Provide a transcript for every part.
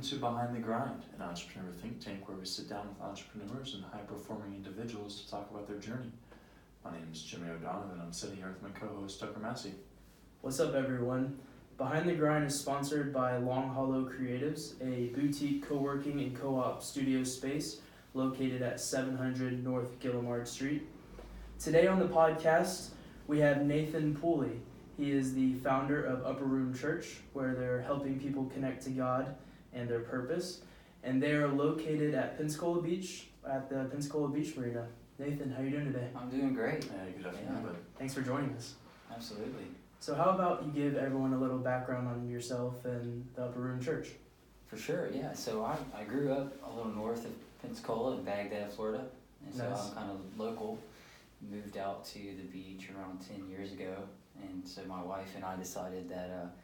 Welcome to Behind the Grind, an entrepreneur think tank where we sit down with entrepreneurs and high-performing individuals to talk about their journey. My name is Jimmy O'Donovan. I'm sitting here with my co-host, Tucker Massey. What's up, everyone? Behind the Grind is sponsored by Long Hollow Creatives, a boutique co-working and co-op studio space located at 700 North Gillimard Street. Today on the podcast, we have Nathan Pooley. He is the founder of Upper Room Church, where they're helping people connect to God and their purpose. And they are located at Pensacola Beach, at the Pensacola Beach Marina. Nathan, how are you doing today? I'm doing great. Hey, good afternoon, bud. Thanks for joining us. Absolutely. So how about you give everyone a little background on yourself and the Upper Room Church? For sure, yeah. So I grew up a little north of Pensacola in Baghdad, Florida. And so Nice. I'm kind of local. Moved out to the beach around 10 years ago. And so my wife and I decided that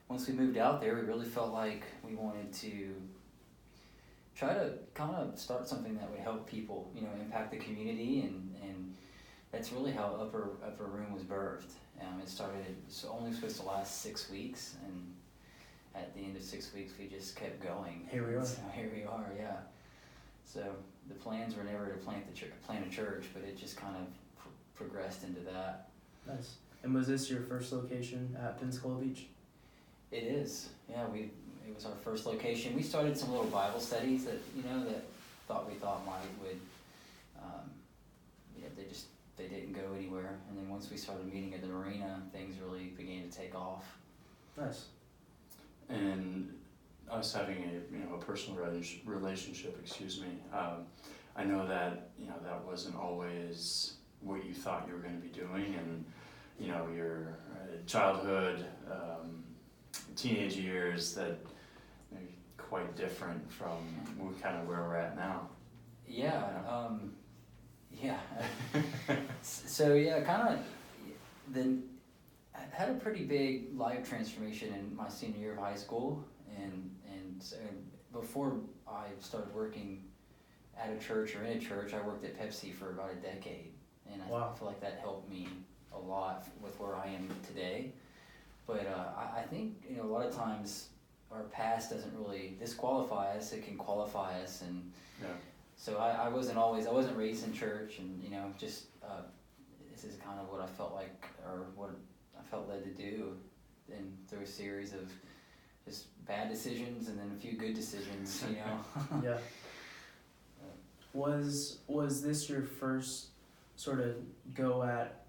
once we moved out there, we really felt like we wanted to try to kind of start something that would help people, impact the community, and that's really how Upper Room was birthed. It started, it's only supposed to last 6 weeks, and at the end of 6 weeks, we just kept going. Here we are. So here we are, yeah. So the plans were never to plant a church, but it just kind of progressed into that. Nice. And was this your first location at Pensacola Beach? It is, yeah. It was our first location. We started some little Bible studies that we thought would, they didn't go anywhere. And then once we started meeting at the marina, things really began to take off. Nice. And us having a personal relationship, I know that that wasn't always what you thought you were going to be doing, and your childhood, teenage years that maybe quite different from kind of where we're at now. Yeah. Yeah. So yeah, kind of. Then I had a pretty big life transformation in my senior year of high school, and so before I started working at a church or in a church, I worked at Pepsi for about a decade, and I Wow. feel like that helped me a lot with where I am today. But I think a lot of times our past doesn't really disqualify us; it can qualify us, and so I wasn't raised in church, and just this is kind of what I felt like, or what I felt led to do, and through a series of just bad decisions and then a few good decisions, Yeah. Was this your first sort of go at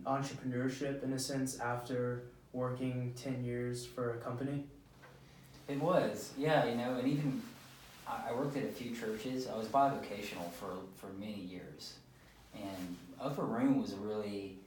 entrepreneurship in a sense after working 10 years for a company? It was, yeah, and even I worked at a few churches. I was bivocational for many years, and Upper Room was really,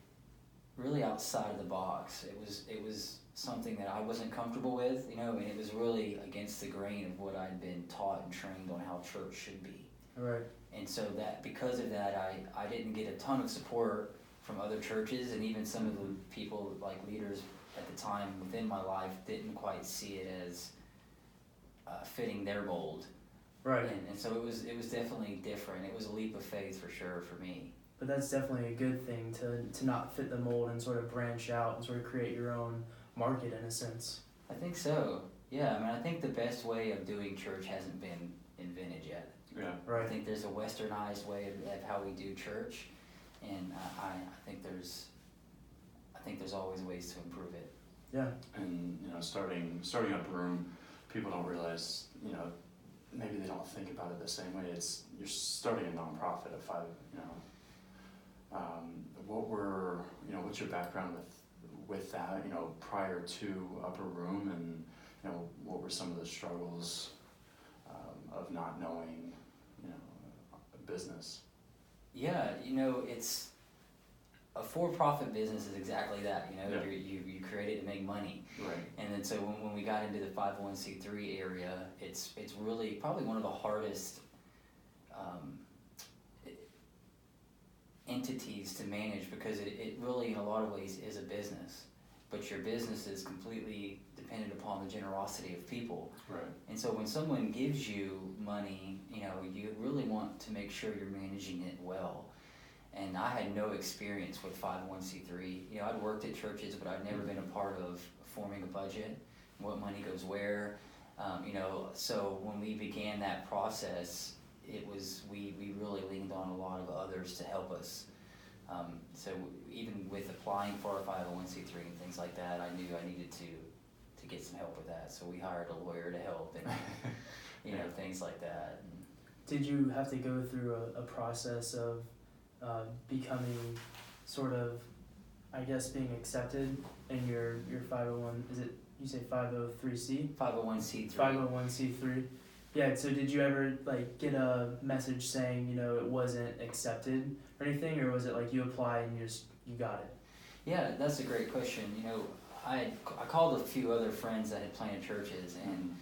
really outside of the box. It was something that I wasn't comfortable with, and it was really against the grain of what I'd been taught and trained on how church should be. Right. And so because of that, I didn't get a ton of support from other churches, and even some of the people, like leaders at the time within my life, didn't quite see it as fitting their mold. Right. And so it was definitely different. It was a leap of faith for sure for me. But that's definitely a good thing to not fit the mold and sort of branch out and sort of create your own market in a sense. I think so. Yeah, I think the best way of doing church hasn't been invented yet. Yeah. Right. I think there's a westernized way of how we do church, and I think there's always ways to improve it. Yeah. And starting Upper Room, people don't realize, maybe they don't think about it the same way. You're starting a nonprofit of five. What's your background with that? Prior to Upper Room, and what were some of the struggles of not knowing, a business? Yeah, it's a for-profit business is exactly that. Yeah. You create it to make money. Right. And then so when we got into the 501c3 area, it's really probably one of the hardest entities to manage, because it really in a lot of ways is a business, but your business is completely dependent upon the generosity of people. Right. And so when someone gives you money, you really want to make sure you're managing it well. And I had no experience with 501c3. I'd worked at churches, but I'd never been a part of forming a budget, what money goes where. So when we began that process, we really leaned on a lot of others to help us. So even with applying for our 501c3 and things like that, I knew I needed to get some help with that. So we hired a lawyer to help and things like that. Did you have to go through a process of becoming sort of, I guess, being accepted in your 501, is it, you say 503c? 501c3. 501c3. Yeah, so did you ever get a message saying, it wasn't accepted or anything, or was it like you applied and you got it? Yeah, that's a great question. I called a few other friends that had planted churches, and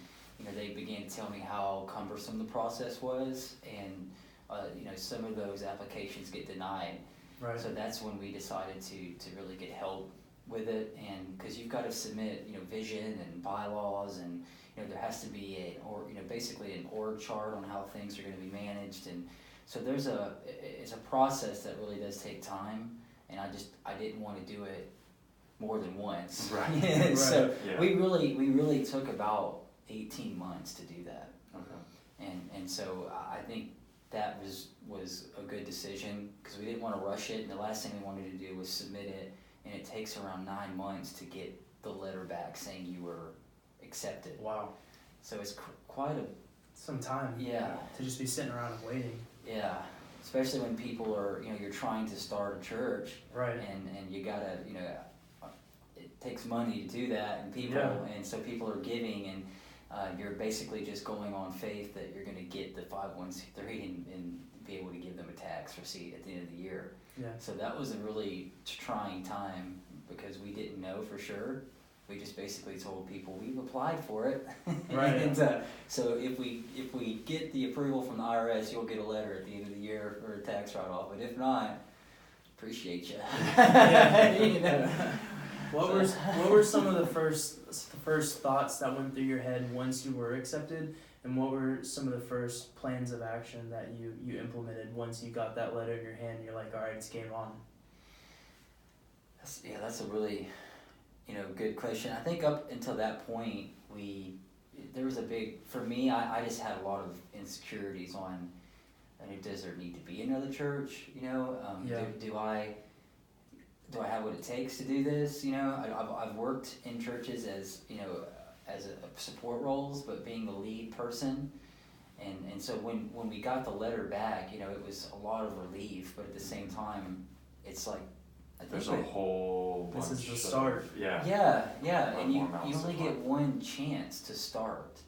they began to tell me how cumbersome the process was, and some of those applications get denied. Right. So that's when we decided to really get help with it, and because you've got to submit vision and bylaws, and there has to be basically an org chart on how things are going to be managed, and so it's a process that really does take time, and I didn't want to do it more than once. Right. So Yeah. we really took about 18 months to do that. Okay. And so I think that was a good decision, because we didn't want to rush it, and the last thing we wanted to do was submit it, and it takes around 9 months to get the letter back saying you were accepted. Wow. So it's quite some time. Yeah. To just be sitting around and waiting. Yeah, especially when people are, you're trying to start a church. Right. And you gotta, it takes money to do that, and people, and so people are giving, and you're basically just going on faith that you're gonna get the 501c3 and be able to give them a tax receipt at the end of the year. Yeah. So that was a really trying time, because we didn't know for sure. We just basically told people we've applied for it. Right. And so if we get the approval from the IRS, you'll get a letter at the end of the year for a tax write-off. But if not, appreciate you. What were some of the first thoughts that went through your head once you were accepted, and what were some of the first plans of action that you implemented once you got that letter in your hand and you're like, all right, it's game on? That's a really good question. I think up until that point, there was a big, for me, I just had a lot of insecurities on, does there need to be another church? Do I have what it takes to do this? I've worked in churches as a support roles, but being the lead person, and so when we got the letter back, it was a lot of relief, but at the same time, it's like, There's a whole bunch. This is the start. Yeah, and you only get one chance to start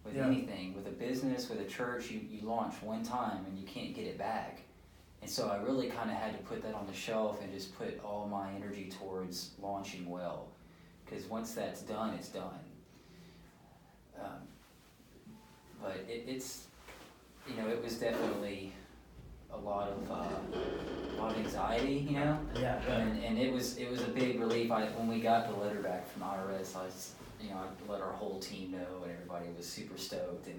with anything. With a business, with a church, you launch one time and you can't get it back. And so I really kind of had to put that on the shelf and just put all my energy towards launching well. Because once that's done, it's done. But it's it was definitely a lot of anxiety, Yeah. and it was a big relief. When we got the letter back from the IRS, I let our whole team know, and everybody was super stoked.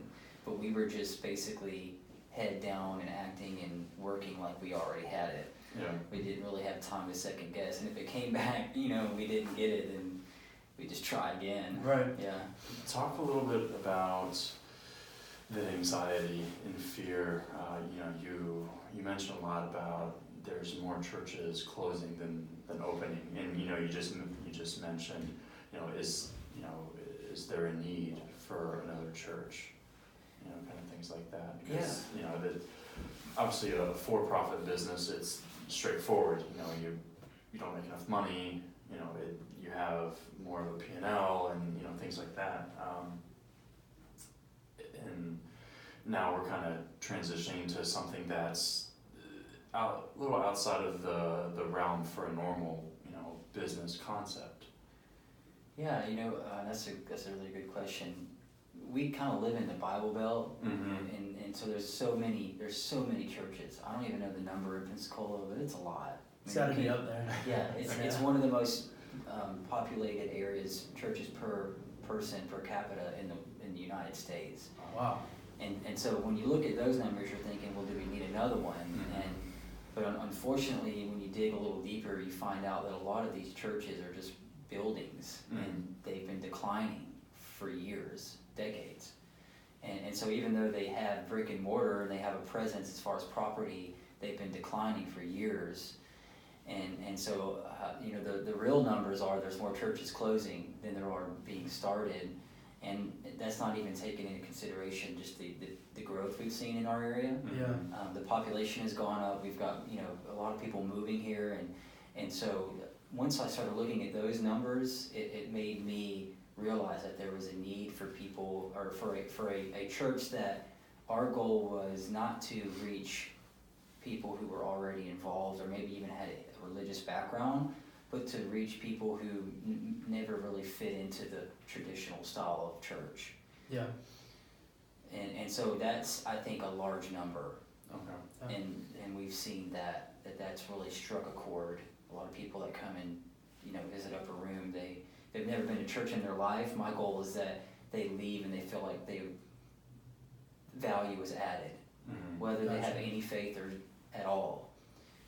But we were just basically head down and acting and working like we already had it. Yeah. We didn't really have time to second guess, and if it came back, we didn't get it, then we just try again. Right. Yeah. Talk a little bit about the anxiety and fear. You mentioned a lot about there's more churches closing than opening, and you just mentioned is there a need for another church, kind of things like that, because obviously a for-profit business, it's straightforward. You don't make enough money, you have more of a P&L and things like that. And now we're kind of transitioning to something that's a little outside of the realm for a normal business concept. Yeah, that's a really good question. We kind of live in the Bible Belt, and so there's so many churches. I don't even know the number in Pensacola, but it's a lot. It's got to be up there. Yeah, it's one of the most populated areas, churches per person per capita in the United States. Oh, wow. And so when you look at those numbers, you're thinking, well, do we need another one? But unfortunately, when you dig a little deeper, you find out that a lot of these churches are just buildings, and they've been declining for years. decades. And so even though they have brick and mortar and they have a presence as far as property, they've been declining for years. And so, the real numbers are there's more churches closing than there are being started. And that's not even taking into consideration just the growth we've seen in our area. Yeah. The population has gone up. We've got, a lot of people moving here. And so once I started looking at those numbers, it made me realize that there was a need for people, or for a church that our goal was not to reach people who were already involved or maybe even had a religious background, but to reach people who never really fit into the traditional style of church. Yeah. And so that's, I think, a large number. Okay. Yeah. And we've seen that's really struck a chord. A lot of people that come and, visit Upper Room, they've never been to church in their life. My goal is that they leave and they feel like value is added, whether they have any faith or at all.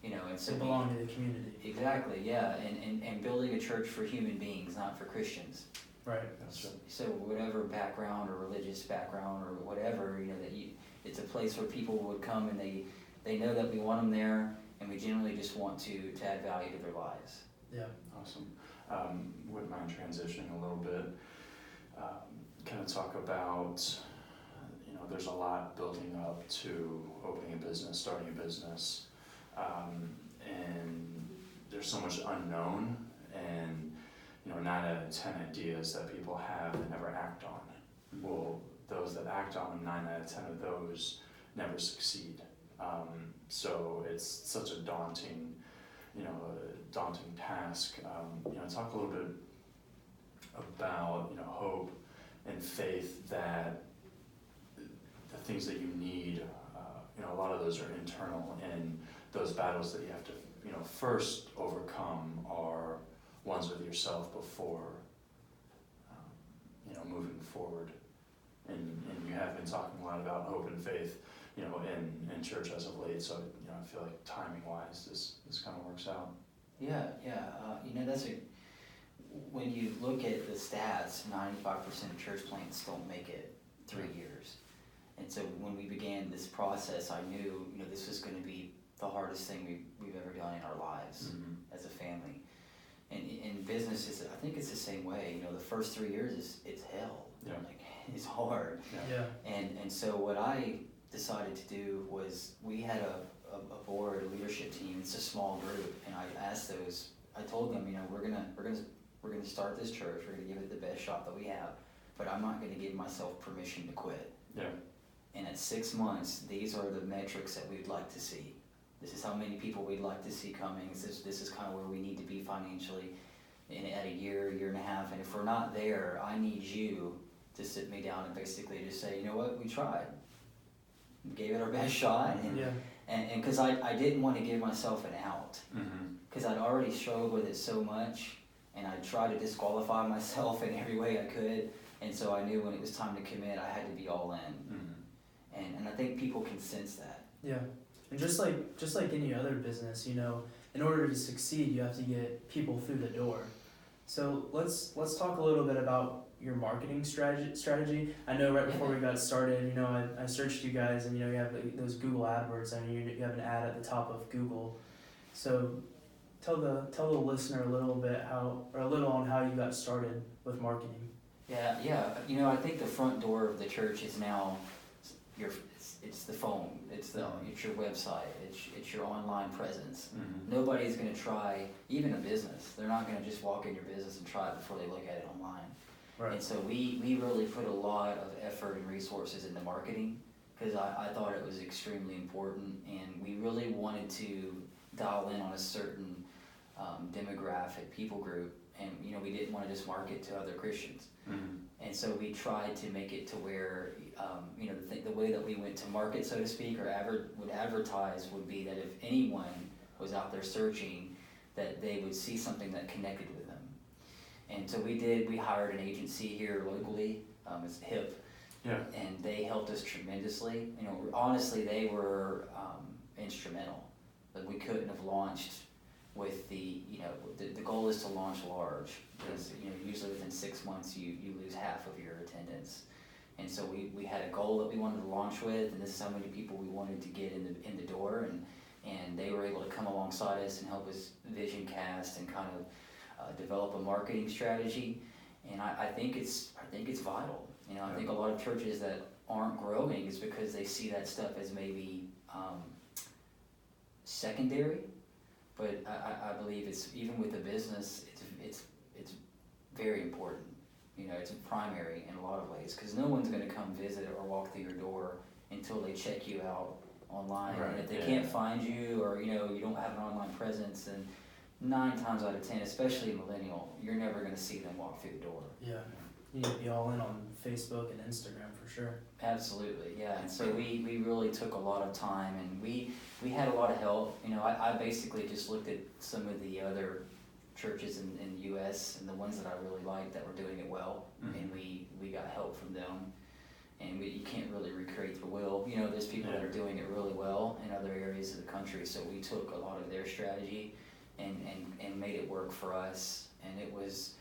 And so they belong to the community. Exactly, yeah, and building a church for human beings, not for Christians. Right. That's right. So whatever background or religious background or whatever, it's a place where people would come and they know that we want them there, and we generally just want to add value to their lives. Yeah. Awesome. Wouldn't mind transitioning a little bit. Kind of talk about, there's a lot building up to opening a business, starting a business, and there's so much unknown, and 9 out of 10 ideas that people have and never act on. Well, those that act on them, 9 out of 10 of those never succeed. So it's such a daunting task. Talk a little bit about hope and faith that the things that you need, a lot of those are internal, and those battles that you have to first overcome are ones with yourself before moving forward. And you have been talking a lot about hope and faith in church as of late, so I feel like timing wise this kind of works out. Yeah. When you look at the stats, 95% of church plants don't make it 3 years. And so when we began this process, I knew, this was going to be the hardest thing we've ever done in our lives as a family. And in business, I think it's the same way. The first 3 years it's hell. Yeah. It's hard. Yeah. And so what I decided to do was, we had a board, a leadership team. It's a small group, and I told them, we're gonna start this church. We're gonna give it the best shot that we have, but I'm not gonna give myself permission to quit. Yeah. And at 6 months, these are the metrics that we'd like to see. This is how many people we'd like to see coming. This is kind of where we need to be financially at a year and a half. And if we're not there, I need you to sit me down and basically just say, we tried. We gave it our best shot. And because I didn't want to give myself an out. Because I'd already struggled with it so much, and I tried to disqualify myself in every way I could. And so I knew when it was time to commit, I had to be all in. And I think people can sense that. Yeah. And just like any other business, in order to succeed, you have to get people through the door. So let's talk a little bit about your marketing strategy. I know right before we got started, I searched you guys, and you have those Google AdWords, and you have an ad at the top of Google. So tell the listener a little on how you got started with marketing. Yeah. I think the front door of the church is now it's the phone, it's your website, it's your online presence. Nobody's going to try, even a business, they're not going to just walk in your business and try it before they look at it online. Right. And so we really put a lot of effort and resources into marketing, because I thought it was extremely important, and we really wanted to dial in on a certain demographic, people group, and we didn't want to just market to other Christians. And so we tried to make it to where, the way that we went to market, so to speak, or would advertise would be that if anyone was out there searching, that they would see something that connected with them. And so we hired an agency here locally, it's HIP, and they helped us tremendously. Honestly, they were instrumental. But we couldn't have launched with the goal is to launch large, because usually within 6 months you lose half of your attendance. And so we had a goal that we wanted to launch with, and this is how many people we wanted to get in the door, and they were able to come alongside us and help us vision cast and kind of develop a marketing strategy. And I think it's vital. You know, I think a lot of churches that aren't growing is because they see that stuff as maybe secondary, but I believe it's, even with the business, it's very important. You know, it's primary in a lot of ways, because no one's going to come visit or walk through your door until they check you out online. Right. And if they can't find you, or you know, you don't have an online presence, then 9 times out of 10, especially a millennial, you're never going to see them walk through the door. Yeah, you need to be all in on Facebook and Instagram for sure. Absolutely, yeah. And so we really took a lot of time, and we had a lot of help. You know, I basically just looked at some of the other churches in the U.S. and the ones that I really liked that were doing it well, and we got help from them. And you can't really recreate the wheel. You know, there's people that are doing it really well in other areas of the country, so we took a lot of their strategy and made it work for us. And it was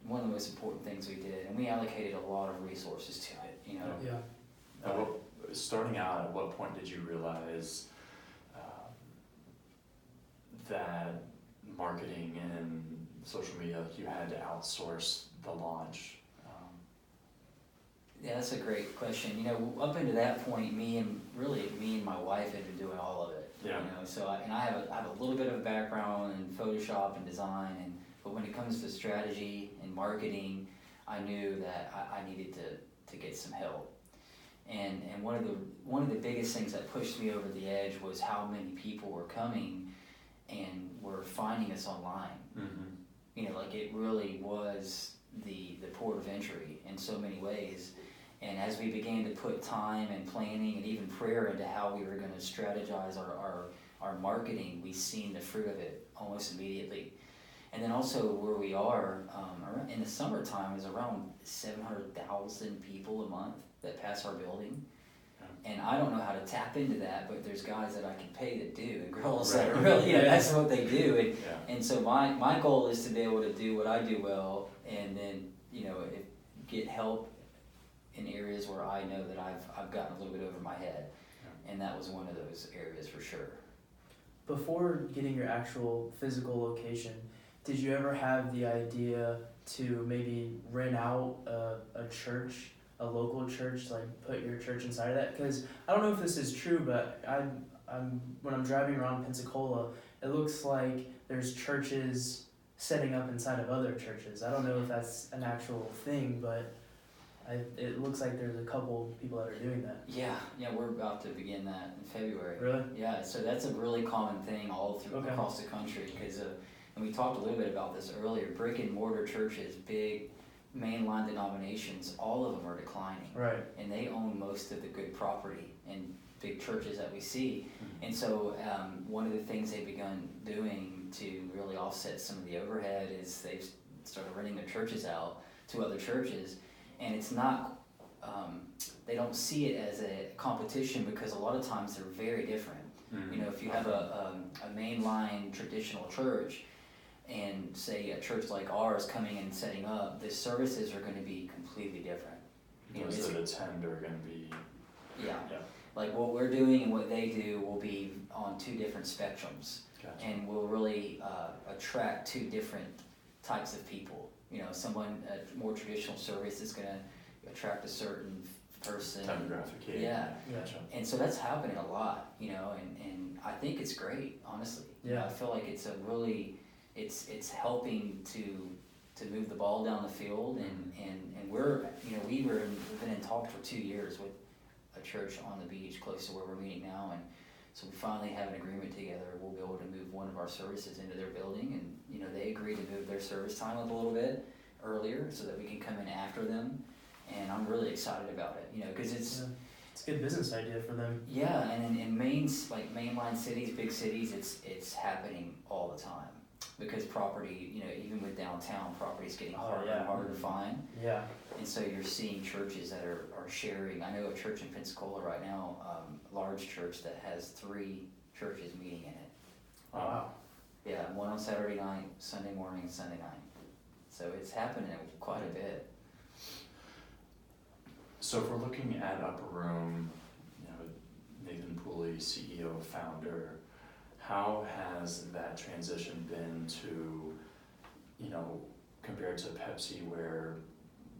one of the most important things we did, and we allocated a lot of resources to it, you know. Yeah. Starting out, at what point did you realize that marketing and social media, like, you had to outsource the launch? Yeah, that's a great question. You know, up until that point, me and my wife had been doing all of it. Yeah. You know, so I have a little bit of a background in Photoshop and design, but when it comes to strategy and marketing, I knew that I needed to get some help. And one of the biggest things that pushed me over the edge was how many people were coming and were finding us online. You know, like, it really was the port of entry in so many ways. And as we began to put time and planning and even prayer into how we were going to strategize our marketing, we seen the fruit of it almost immediately. And then also where we are, in the summertime, is around 700,000 people a month that pass our building. And I don't know how to tap into that, but there's guys that I can pay that do, and girls that are really, you know, that's what they do. And so my goal is to be able to do what I do well, and then, you know, get help in areas where I know that I've gotten a little bit over my head. And that was one of those areas for sure. Before getting your actual physical location, did you ever have the idea to maybe rent out a church, a local church, to, like, put your church inside of that? Because I don't know if this is true, but when I'm driving around Pensacola, it looks like there's churches setting up inside of other churches. I don't know if that's an actual thing, but it looks like there's a couple people that are doing that. Yeah, we're about to begin that in February. Really? Yeah, so that's a really common thing all through across the country, because and we talked a little bit about this earlier. Brick and mortar churches, big mainline denominations, all of them are declining. Right. And they own most of the good property and big churches that we see. And so one of the things they've begun doing to really offset some of the overhead is they've started renting their churches out to other churches. And it's not, they don't see it as a competition, because a lot of times they're very different. You know, if you have a mainline traditional church, and say a church like ours coming and setting up, the services are going to be completely different. You know, Those that attend are going to be... Yeah. Like, what we're doing and what they do will be on 2 different spectrums. Gotcha. And we'll really attract 2 different types of people. You know, someone, a more traditional service is going to attract a certain person. Demographic, yeah. Gotcha. And so that's happening a lot, you know, and I think it's great, honestly. Yeah. You know, I feel like it's a really, it's helping to move the ball down the field, and we're, you know, we've been in talks for 2 years with a church on the beach close to where we're meeting now, and so we finally have an agreement together. We'll be able to move one of our services into their building, and, you know, they agreed to move their service time up a little bit earlier so that we can come in after them, and I'm really excited about it, you know, because it's a good business idea for them. Yeah, and in mainline cities, big cities, it's happening all the time, because property, you know, even with downtown, property's getting harder and harder to find. Yeah. And so you're seeing churches that are sharing. I know a church in Pensacola right now, large church that has 3 churches meeting in it. Wow. Yeah, one on Saturday night, Sunday morning, and Sunday night. So it's happening quite a bit. So if we're looking at Upper Room, Nathan Pooley, CEO, founder, how has that transition been to, compared to Pepsi, where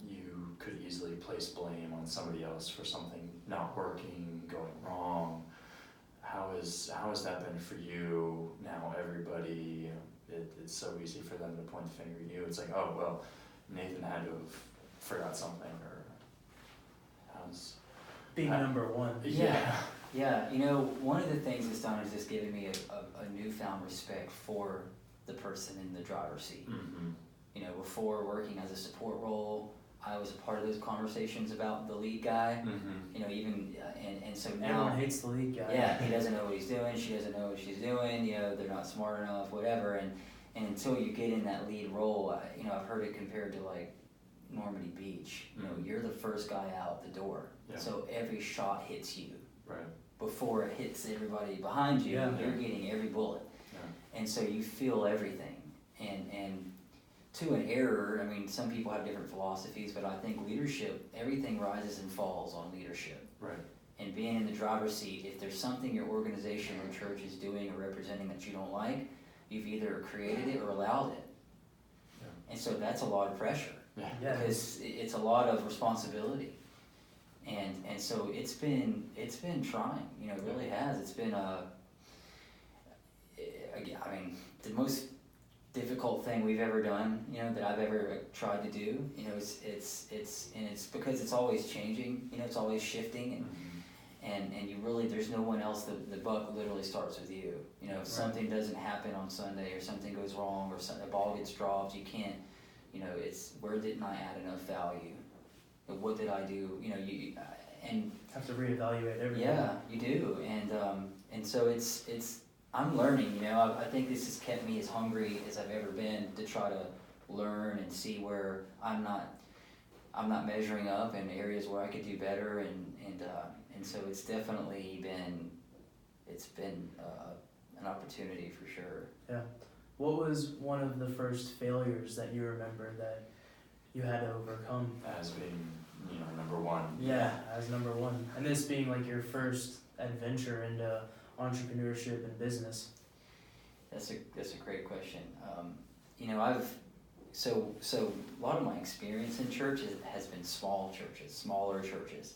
you could easily place blame on somebody else for something not working, going wrong? How has that been for you? Now everybody, it's so easy for them to point the finger at you. It's like, oh, well, Nathan had to have forgot something, or how's... Being number one. Yeah. Yeah, one of the things it's done is just given me a newfound respect for the person in the driver's seat. Mm-hmm. Before working as a support role, I was a part of those conversations about the lead guy. Mm-hmm. And so now Everyone hates the lead guy. Yeah, he doesn't know what he's doing. She doesn't know what she's doing. They're not smart enough, whatever. And until you get in that lead role, I've heard it compared to like Normandy Beach. You're the first guy out the door. Yeah. So every shot hits you. Right. Before it hits everybody behind you, you're getting every bullet. Yeah. And so you feel everything. And to an error, some people have different philosophies, but I think leadership, everything rises and falls on leadership. Right. And being in the driver's seat, if there's something your organization or church is doing or representing that you don't like, you've either created it or allowed it. Yeah. And so that's a lot of pressure. Yeah. Because it's a lot of responsibility. And so it's been trying, it really has. It's been the most difficult thing we've ever done, that I've ever tried to do. It's because it's always changing, it's always shifting, and you really, there's no one else. The buck literally starts with you. If something doesn't happen on Sunday, or something goes wrong, or a ball gets dropped, you can't. It's where didn't I add enough value? What did I do? You have to reevaluate everything. Yeah, you do, and so it's I'm learning. I think this has kept me as hungry as I've ever been to try to learn and see where I'm not measuring up, and areas where I could do better, and so it's definitely been an opportunity for sure. Yeah. What was one of the first failures that you remember that you had to overcome? As being, number one. Yeah, as number one. And this being like your first adventure into entrepreneurship and business. That's a great question. So a lot of my experience in church has been smaller churches,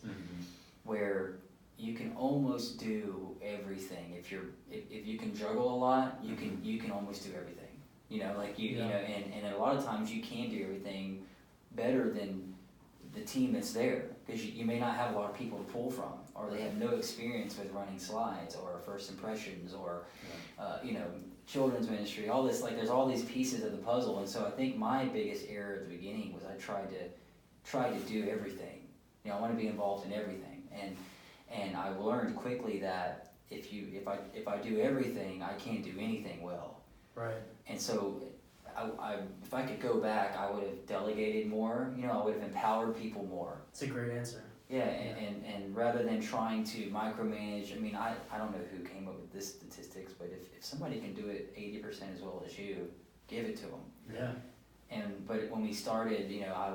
where you can almost do everything. If you can juggle a lot, you can almost do everything. And a lot of times you can do everything better than the team that's there, because you may not have a lot of people to pull from, or they have no experience with running slides or first impressions or children's ministry, all this. Like, there's all these pieces of the puzzle. And so I think my biggest error at the beginning was I tried to do everything. I want to be involved in everything, and I learned quickly that if I do everything, I can't do anything well. Right. And so if I could go back, I would have delegated more. I would have empowered people more. It's a great answer. Yeah, and rather than trying to micromanage, I don't know who came up with this statistics, but if somebody can do it 80% as well as you, give it to them. Yeah. But when we started, I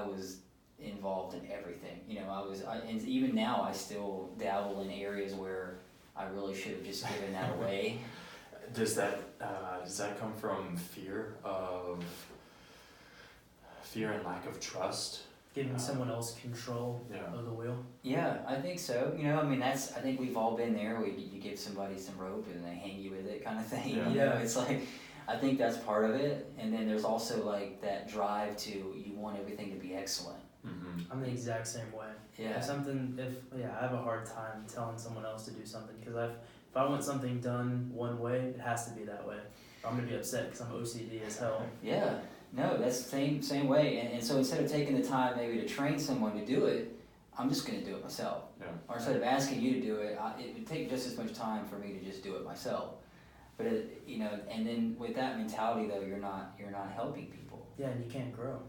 was involved in everything. And even now I still dabble in areas where I really should have just given that away. Does that come from fear and lack of trust? Giving someone else control of the wheel? Yeah, I think so. I think we've all been there where you give somebody some rope and they hang you with it, kind of thing. Yeah. It's like, I think that's part of it. And then there's also like that drive to, you want everything to be excellent. I'm the exact same way. Yeah. I have a hard time telling someone else to do something, because if I want something done one way, it has to be that way. Or I'm gonna be upset because I'm OCD as hell. Yeah. No, that's the same way. And so instead of taking the time maybe to train someone to do it, I'm just going to do it myself. Yeah. Or instead of asking you to do it, it would take just as much time for me to just do it myself. But and then with that mentality though, you're not helping people. Yeah, and you can't grow.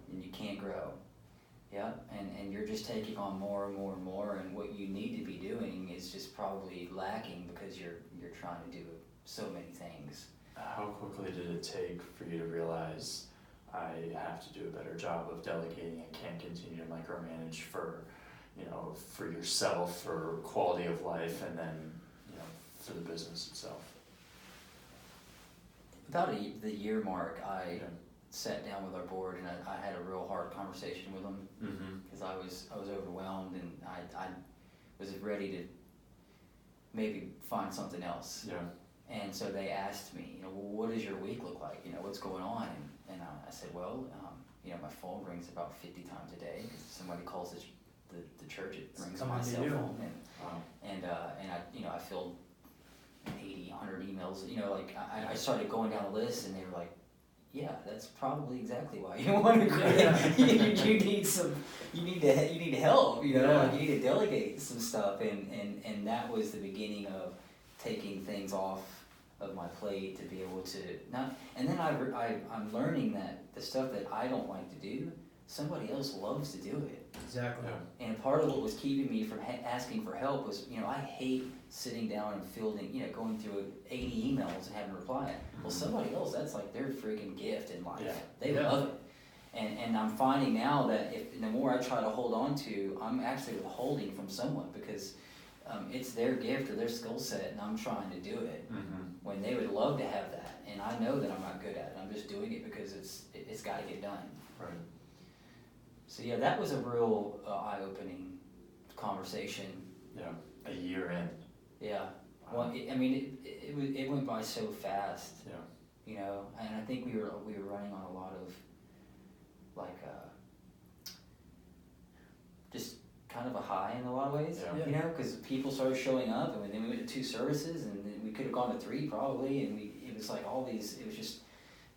Yeah, and you're just taking on more and more and more, and what you need to be doing is just probably lacking because you're trying to do so many things. How quickly did it take for you to realize, I have to do a better job of delegating, I can't continue to micromanage for for yourself, for quality of life, and then, for the business itself? About the year mark, I Yeah. sat down with our board and I had a real hard conversation with them Mm-hmm. because I was overwhelmed and I was ready to maybe find something else. Yeah. And so they asked me, well, what does your week look like? What's going on? And I said, well, my phone rings about 50 times a day because somebody calls the church. It rings on my cell phone, Wow. and I filled 80, 100 emails. I started going down the list, and they were like, yeah, that's probably exactly why you want to quit. you need help. You need to delegate some stuff, and that was the beginning of taking things off of my plate to be able to not. And then I'm learning that the stuff that I don't like to do, somebody else loves to do it. Exactly. Yeah. And part of what was keeping me from asking for help was, I hate sitting down and fielding, going through 80 emails and having to reply. Well, somebody else, that's like their freaking gift in life. Yeah. They love it. And I'm finding now that the more I try to hold on to, I'm actually withholding from someone because it's their gift or their skill set, and I'm trying to do it when they would love to have that. And I know that I'm not good at it. I'm just doing it because it's got to get done. Right. So yeah, that was a real eye-opening conversation. Yeah. A year in. Yeah. Wow. Well, it went by so fast. Yeah. And I think we were running on a lot of just kind of a high in a lot of ways. Yeah. Because people started showing up, and then we went to 2 services, and then we could have gone to 3 probably, and it was like all these. It was just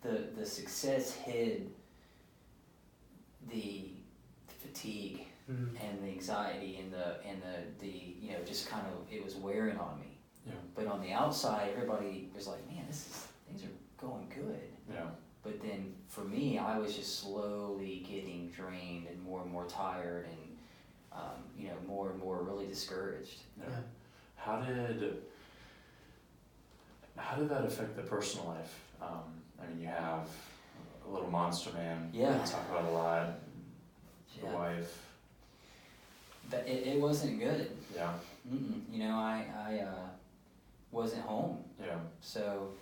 the success hid the fatigue and the anxiety and the just kind of, it was wearing on me. Yeah. But on the outside, everybody was like, man, things are going good. Yeah. But then for me, I was just slowly getting drained and more tired and more and more really discouraged. Yeah. How did that affect the personal life? You have a little monster man. Yeah. You talk about a lot. The Yeah. wife. But it wasn't good. Yeah. I wasn't home. Yeah. So.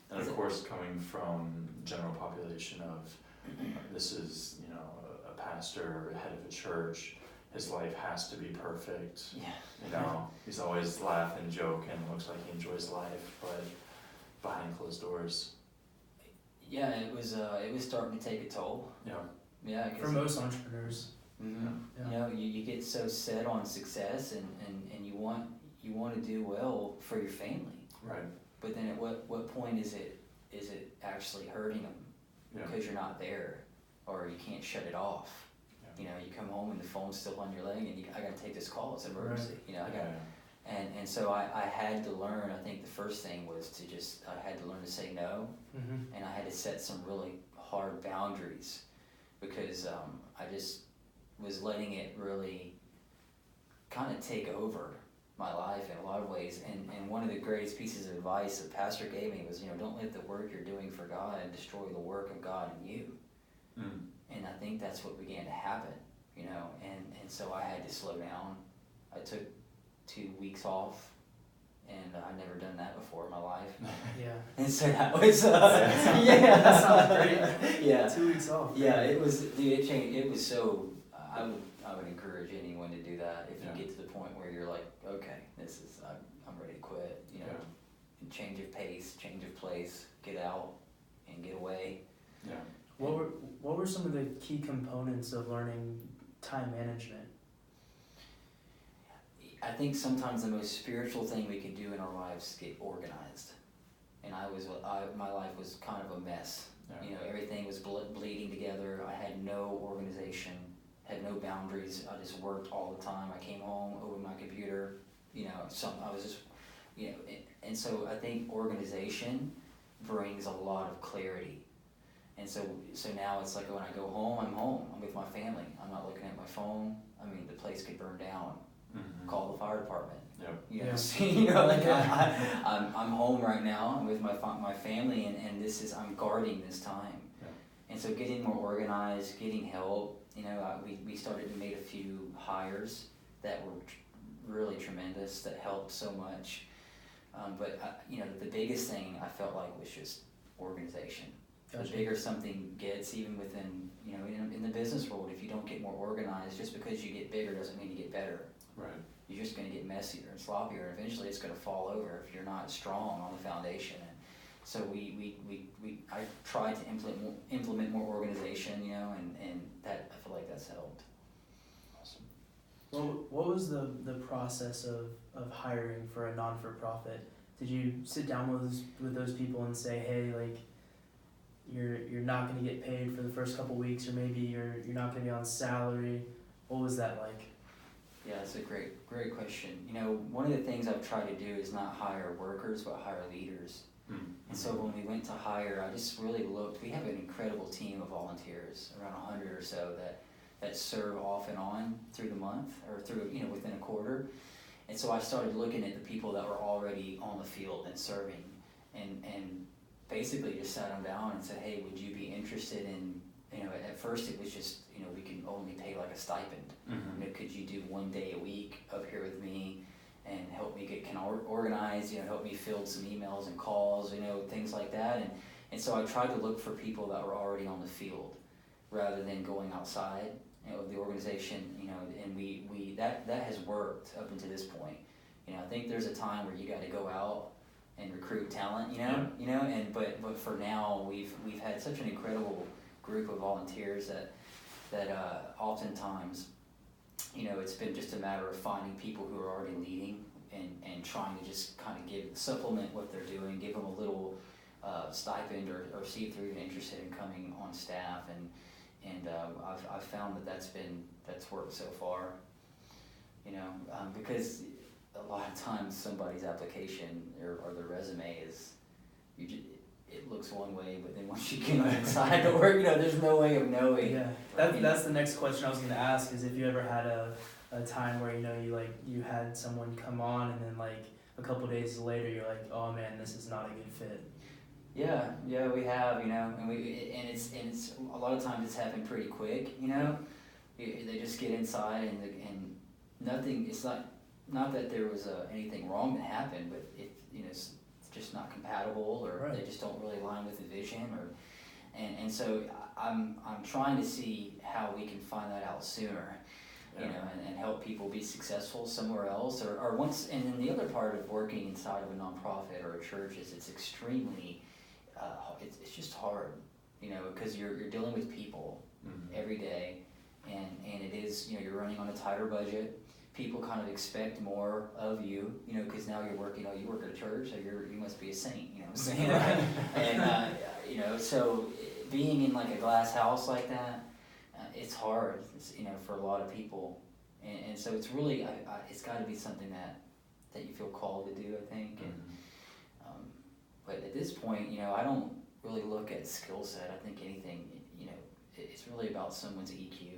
And of course, coming from general population of this is a pastor, head of a church. His life has to be perfect. Yeah. He's always laugh and joke and looks like he enjoys life, but behind closed doors. Yeah, it was starting to take a toll. Yeah. Yeah. For most entrepreneurs. Mm-hmm. Yeah. You get so set on success and you want to do well for your family. Right. But then at what point is it actually hurting them? Yeah. Because you're not there, or you can't shut it off. Yeah. You come home and the phone's still on your leg, and I got to take this call. It's an emergency. Right. And so I had to learn. I think the first thing was I had to learn to say no, and I had to set some really hard boundaries, because I just was letting it really kind of take over my life in a lot of ways. And one of the greatest pieces of advice that Pastor gave me was, don't let the work you're doing for God destroy the work of God in you. And I think that's what began to happen, and so I had to slow down. I took 2 weeks off, and I'd never done that before in my life. Yeah. And so that was, That sounds great. Yeah. 2 weeks off. Yeah, it was, dude, it changed. It was so, I would encourage anyone to do that if you get to the point where you're like, okay, I'm ready to quit, change of pace, change of place, get out and get away. Yeah. What were some of the key components of learning time management? I think sometimes the most spiritual thing we can do in our lives is get organized. And my life was kind of a mess. Yeah. Everything was bleeding together. I had no organization, had no boundaries. I just worked all the time. I came home, opened my computer, I was just, and so I think organization brings a lot of clarity. And so now it's like when I go home, I'm home. I'm with my family. I'm not looking at my phone. The place could burn down. Call the fire department. I'm home right now. I'm with my family, and I'm guarding this time. Yeah. And so getting more organized, getting help. We started to make a few hires that were really tremendous, that helped so much. But the biggest thing I felt like was just organization. Gotcha. The bigger something gets, even within, in the business world, if you don't get more organized, just because you get bigger doesn't mean you get better. Right. You're just going to get messier and sloppier, and eventually it's going to fall over if you're not strong on the foundation. And so I tried to implement more organization, and that, I feel like that's helped. Awesome. Well, what was the process of hiring for a non-for-profit? Did you sit down with those people and say, hey, like, you're not going to get paid for the first couple weeks, or maybe you're not going to be on salary? What was that like? Yeah, that's a great question. One of the things I've tried to do is not hire workers, but hire leaders. Mm-hmm. And so when we went to hire, I just really looked. We have an incredible team of volunteers, around 100 or so, that serve off and on through the month, or through within a quarter. And so I started looking at the people that were already on the field and serving, and basically just sat them down and said, hey, would you be interested in, at first it was just, we can only pay like a stipend. Mm-hmm. Could you do 1 day a week up here with me and help me get organized, help me field some emails and calls, things like that. And so I tried to look for people that were already on the field rather than going outside of the organization, and we that has worked up until this point. I think there's a time where you got to go out and recruit talent, but for now we've had such an incredible group of volunteers that oftentimes, it's been just a matter of finding people who are already leading and trying to just kind of supplement what they're doing, give them a little stipend, or see if they're even interested in coming on staff, and I've found that's worked so far, because a lot of times somebody's application or their resume is, it looks one way, but then once you get inside the work, there's no way of knowing. Yeah, that's the next question I was going to ask, is if you ever had a time where you had someone come on and then like a couple days later you're like, oh man, this is not a good fit. Yeah, we have, and it's a lot of times it's happened pretty quick, They just get inside and nothing. It's not that there was anything wrong that happened, but it's just not compatible, or right. They just don't really align with the vision, and so I'm trying to see how we can find that out sooner, and help people be successful somewhere else, or once. And then the other part of working inside of a nonprofit or a church is it's extremely, it's just hard, because you're dealing with people every day, and it is, you're running on a tighter budget. People kind of expect more of you, because now you're working. You work at a church, so you must be a saint. You know what I'm saying? And so being in like a glass house like that, it's hard. For a lot of people, and so it's really, it's got to be something that you feel called to do, I think. And but at this point, I don't really look at skill set. I think anything, it's really about someone's EQ.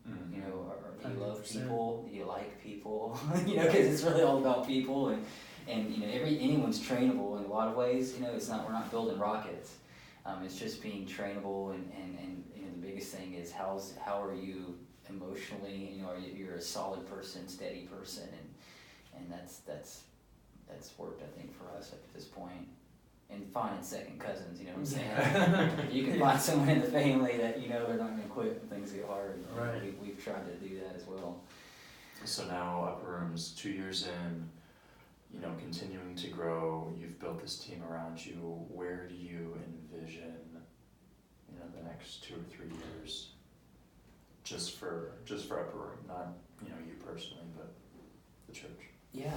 Or do you love people? Do you like people? Because it's really all about people, and anyone's trainable in a lot of ways. It's not, we're not building rockets. It's just being trainable, and the biggest thing is how are you emotionally? You're a solid person, steady person, and that's worked, I think, for us up to this point. And finding second cousins, what I'm saying? If you can find someone in the family that they're not going to quit when things get hard. Right. We've tried to do that as well. So now Upper Room's 2 years in, continuing to grow. You've built this team around you. Where do you envision, the next 2 or 3 years, just for Upper Room, not you personally, but the church? Yeah.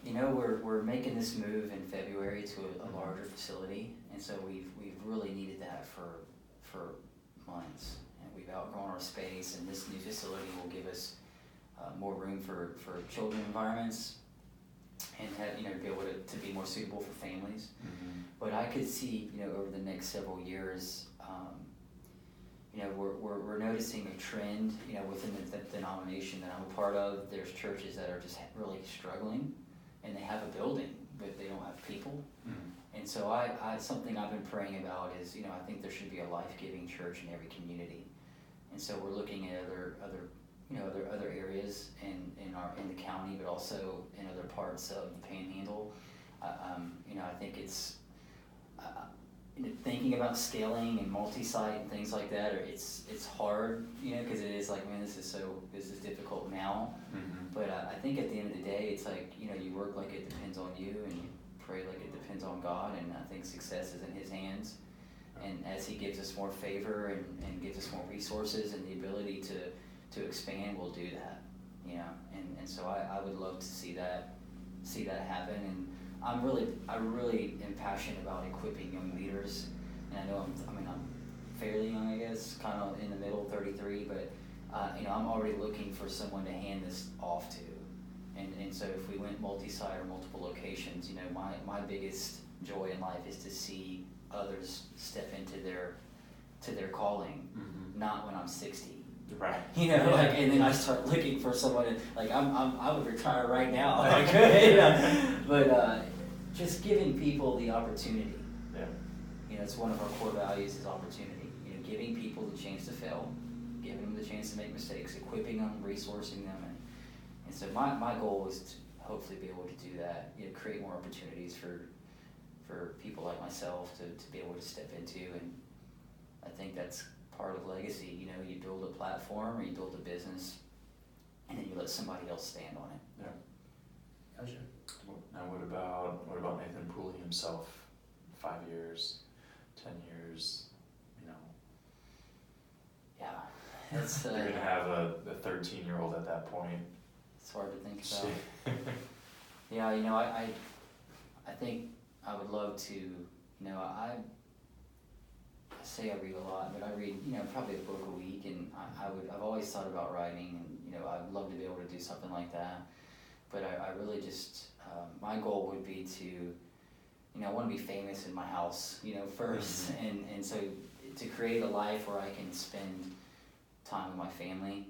We're making this move in February to a larger facility, and so we've really needed that for months, and we've outgrown our space, and this new facility will give us more room for children environments, and have, be able to be more suitable for families. But I could see, over the next several years, we're noticing a trend, within the denomination that I'm a part of. There's churches that are just really struggling, and they have a building, but they don't have people. And so something I've been praying about is, I think there should be a life-giving church in every community. And so we're looking at other areas, and in the county, but also in other parts of the Panhandle. I think it's thinking about scaling and multi-site and things like that. It's hard, because it is like, man, this is difficult now. Mm-hmm. But I think at the end of the day, it's like, you work like it depends on you, and you pray like it depends on God, and I think success is in His hands. And as He gives us more favor and gives us more resources and the ability to expand, we'll do that, And so I would love to see that happen. And I really am passionate about equipping young leaders. And I know I'm fairly young, I guess, kind of in the middle, 33, but I'm already looking for someone to hand this off to. And so if we went multi-site or multiple locations, my biggest joy in life is to see others step into their calling, Mm-hmm. not when I'm 60. Right. And then I start looking for someone, like I would retire right now. I could, but just giving people the opportunity. Yeah. It's one of our core values is opportunity. Giving people the chance to fail, giving them the chance to make mistakes, equipping them, resourcing them, and so my goal is to hopefully be able to do that. Create more opportunities for people like myself to be able to step into, and I think that's part of legacy. You build a platform or you build a business, and then you let somebody else stand on it. Yeah. Gotcha. Now what about Nathan Pooley himself? 5 years, 10 years, Yeah, it's You're gonna have a 13-year-old at that point. It's hard to think about. Yeah, I think I would love to. I say I read a lot, but I read probably a book a week, and I've always thought about writing, and I'd love to be able to do something like that. But I really just my goal would be to I want to be famous in my house first, and so to create a life where I can spend time with my family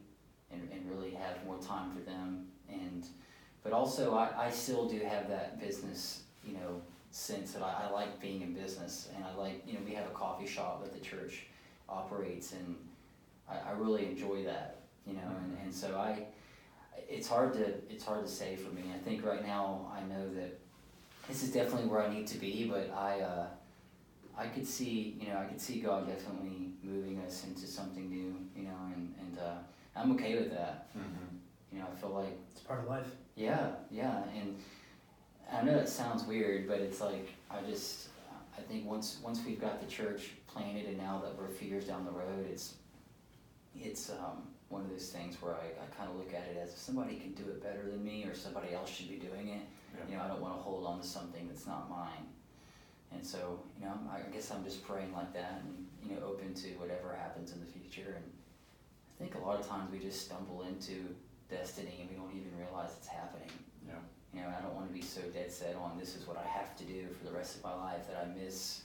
and really have more time for them, but also I still do have that business sense that I like being in business, and I like we have a coffee shop that the church operates, and I really enjoy that and so it's hard to say for me. I think right now I know that this is definitely where I need to be, but I could see God definitely moving us into something new, and I'm okay with that. Mm-hmm. I feel like It's part of life. yeah, and I know that sounds weird, but it's like I think once we've got the church planted, and now that we're a few years down the road, it's one of those things where I kind of look at it as if somebody can do it better than me, or somebody else should be doing it. Yeah. I don't want to hold on to something that's not mine. And so, I guess I'm just praying like that, and open to whatever happens in the future. And I think a lot of times we just stumble into destiny and we don't even realize it's happening. Yeah. I don't want to be so dead set on this is what I have to do for the rest of my life that I miss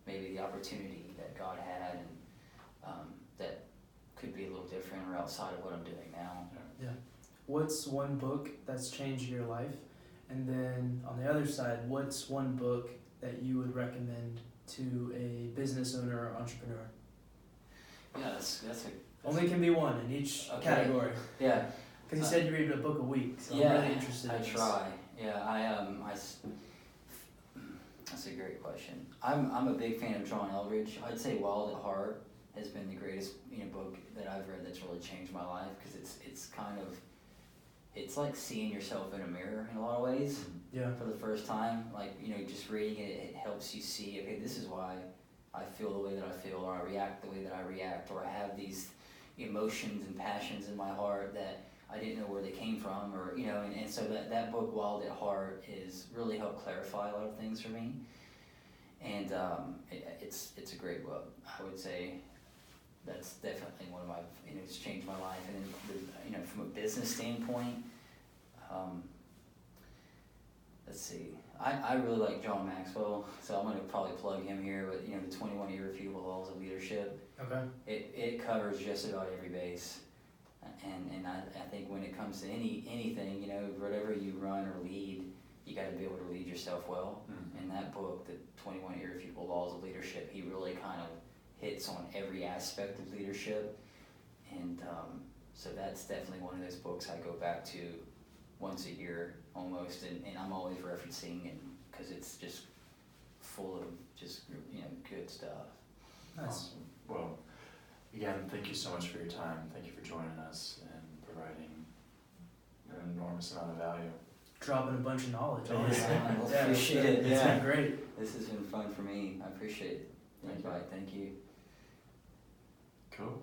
maybe the opportunity that God had, and that could be a little different or outside of what I'm doing now. Yeah. What's one book that's changed your life? And then on the other side, what's one book that you would recommend to a business owner or entrepreneur? Yeah, that's Only can be one in each category. Yeah. Because you said you read a book a week, so Yeah, I'm really interested in I this. try. Yeah, that's a great question. I'm a big fan of John Eldridge. I'd say Wild at Heart has been the greatest book that I've read that's really changed my life, because it's like seeing yourself in a mirror in a lot of ways. Yeah. For the first time, like just reading it helps you see, okay, this is why I feel the way that I feel, or I react the way that I react, or I have these emotions and passions in my heart that I didn't know where they came from, or and so that book Wild at Heart is really helped clarify a lot of things for me, and it's a great book. I would say that's definitely one of my it's changed my life. And then from a business standpoint, let's see, I really like John Maxwell, so I'm going to probably plug him here, but the 21 Irrefutable Laws of Leadership. Okay. It covers just about every base. And I think when it comes to anything, whatever you run or lead, you got to be able to lead yourself well. Mm-hmm. And that book, the 21 Irrefutable Laws of Leadership, he really kind of hits on every aspect of leadership. And So that's definitely one of those books I go back to once a year almost, and I'm always referencing it because it's just full of just, you know, good stuff. Nice. Awesome. Well, again, thank you so much for your time. Thank you for joining us and providing an enormous amount of value. Dropping a bunch of knowledge, Yeah. honestly. Well, Yeah, appreciate it. It's Yeah. been great. This has been fun for me. I appreciate it. Thank you. Thank you. Cool.